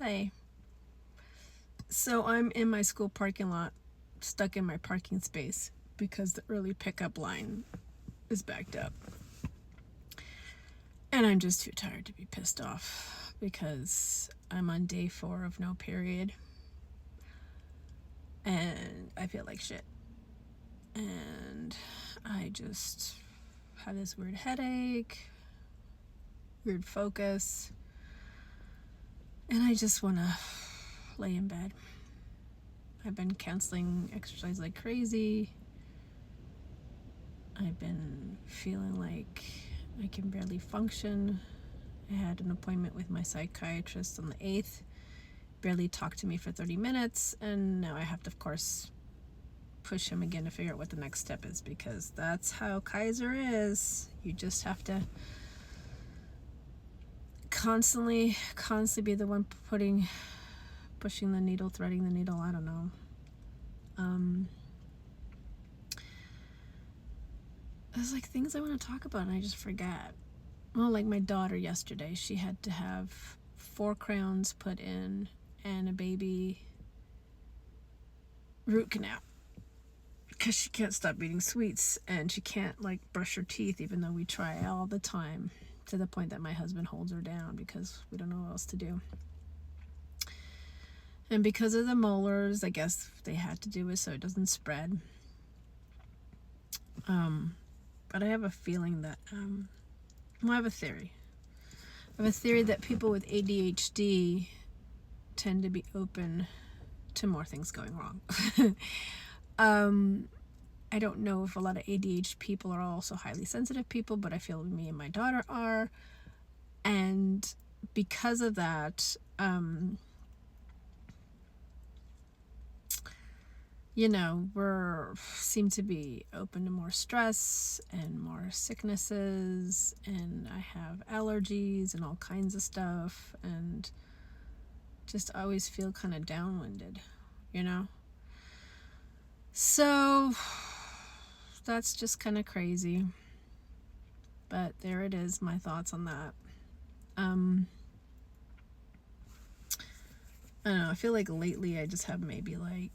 Hey. So I'm in my school parking lot, stuck in my parking space because the early pickup line is backed up. And I'm just too tired to be pissed off because I'm on day 4 of no period. And I feel like shit. And I just had this weird headache, weird focus. And I just want to lay in bed. I've been canceling exercise like crazy. I've been feeling like I can barely function. I had an appointment with my psychiatrist on the 8th. Barely talked to me for 30 minutes, and now I have to, of course, push him again to figure out what the next step is, because that's how Kaiser is. You just have to constantly be the one pushing the needle, threading the needle. I don't know. There's like things I want to talk about and I just forget. Well, like my daughter yesterday, she had to have 4 crowns put in and a baby root canal because she can't stop eating sweets and she can't like brush her teeth, even though we try all the time, to the point that my husband holds her down because we don't know what else to do. And because of the molars, I guess they had to do it so it doesn't spread. But I have a feeling that I have a theory. I have a theory that people with ADHD tend to be open to more things going wrong. I don't know if a lot of ADHD people are also highly sensitive people, but I feel me and my daughter are. And because of that, seem to be open to more stress and more sicknesses, and I have allergies and all kinds of stuff, and just always feel kind of downwinded, So that's just kind of crazy. But there it is, my thoughts on that. I don't know, I feel like lately I just have maybe like,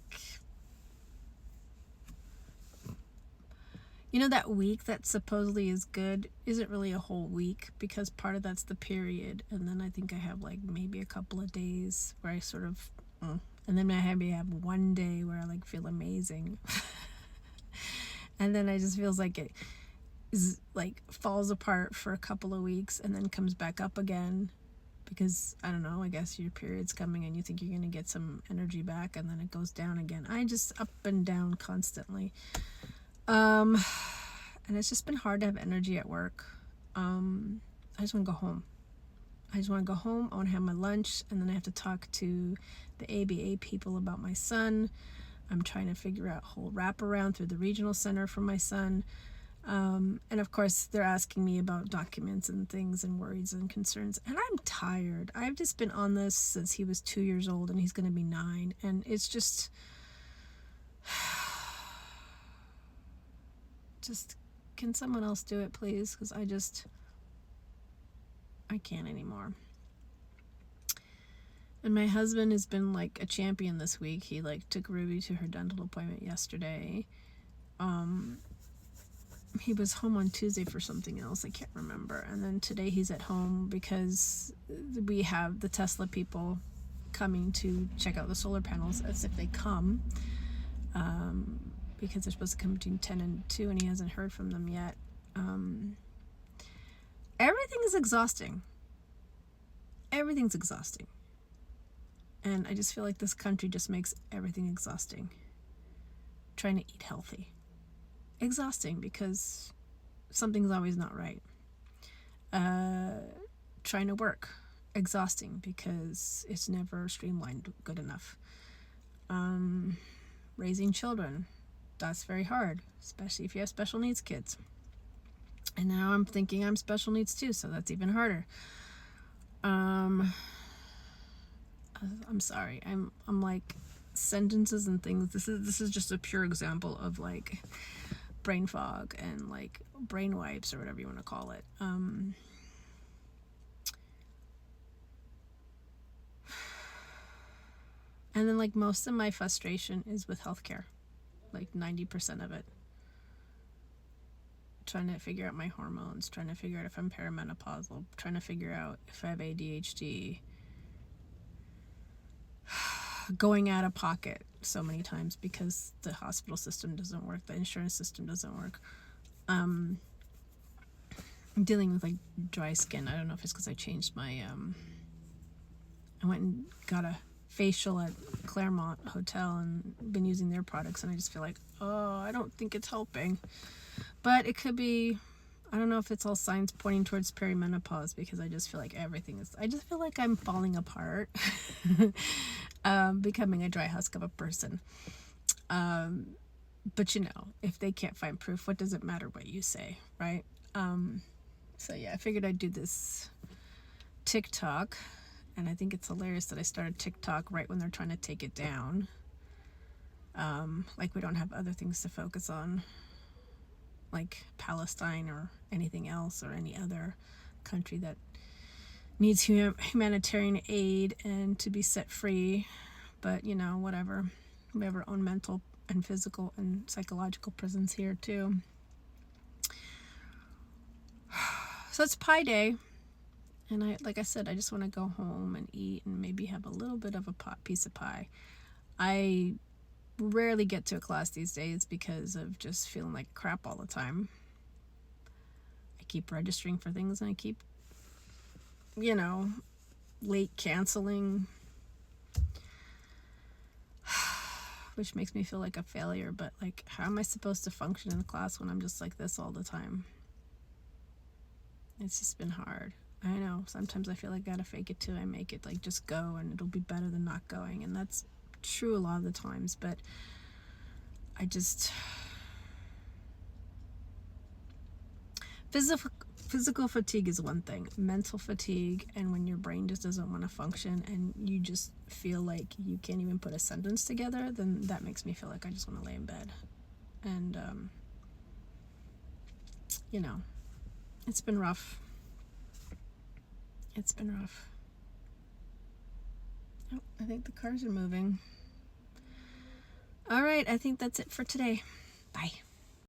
that week that supposedly is good isn't really a whole week, because part of that's the period, and then I think I have like maybe a couple of days where I sort of and then I maybe have one day where I like feel amazing. And then I just feels like it is like falls apart for a couple of weeks and then comes back up again, because I don't know, I guess your period's coming and you think you're going to get some energy back, and then it goes down again. I just up and down constantly. And it's just been hard to have energy at work. I just want to go home. I want to have my lunch, and then I have to talk to the ABA people about my son. I'm trying to figure out a whole wraparound through the regional center for my son. And of course, they're asking me about documents and things and worries and concerns. And I'm tired. I've just been on this since he was 2 years old, and he's going to be 9. And it's just can someone else do it, please? Because I can't anymore. And my husband has been like a champion this week. He like took Ruby to her dental appointment yesterday. He was home on Tuesday for something else, I can't remember. And then today he's at home because we have the Tesla people coming to check out the solar panels, as if they come, because they're supposed to come between 10 and 2, and he hasn't heard from them yet. Everything is exhausting. Everything's exhausting. And I just feel like this country just makes everything exhausting. Trying to eat healthy. Exhausting because something's always not right. Trying to work. Exhausting because it's never streamlined good enough. Raising children. That's very hard, especially if you have special needs kids. And now I'm thinking I'm special needs too, so that's even harder. I'm sorry. I'm like sentences and things. This is just a pure example of like brain fog and like brain wipes, or whatever you want to call it. And then like most of my frustration is with healthcare, like 90% of it. Trying to figure out my hormones, trying to figure out if I'm perimenopausal, trying to figure out if I have ADHD, going out of pocket so many times because the hospital system doesn't work, the insurance system doesn't work. I'm dealing with like dry skin. I don't know if it's because I changed my I went and got a facial at Claremont Hotel and been using their products, and I just feel like, oh, I don't think it's helping. But it could be, I don't know if it's all signs pointing towards perimenopause, because I just feel like I just feel like I'm falling apart, becoming a dry husk of a person. But if they can't find proof, what does it matter what you say, right? So yeah, I figured I'd do this TikTok, and I think it's hilarious that I started TikTok right when they're trying to take it down. Like we don't have other things to focus on, like Palestine or anything else, or any other country that needs humanitarian aid and to be set free. But whatever. We have our own mental and physical and psychological prisons here too. So it's pie day, and like I said, I just want to go home and eat and maybe have a little bit of a piece of pie. I rarely get to a class these days because of just feeling like crap all the time. I keep registering for things, and I keep late canceling, which makes me feel like a failure. But like, how am I supposed to function in a class when I'm just like this all the time? It's just been hard. I know, sometimes I feel like I gotta fake it till I make it, like just go and it'll be better than not going, and that's true a lot of the times. But I just, physical fatigue is one thing, mental fatigue, and when your brain just doesn't want to function and you just feel like you can't even put a sentence together, then that makes me feel like I just want to lay in bed. And it's been rough. Oh, I think the cars are moving. All right, I think that's it for today. Bye.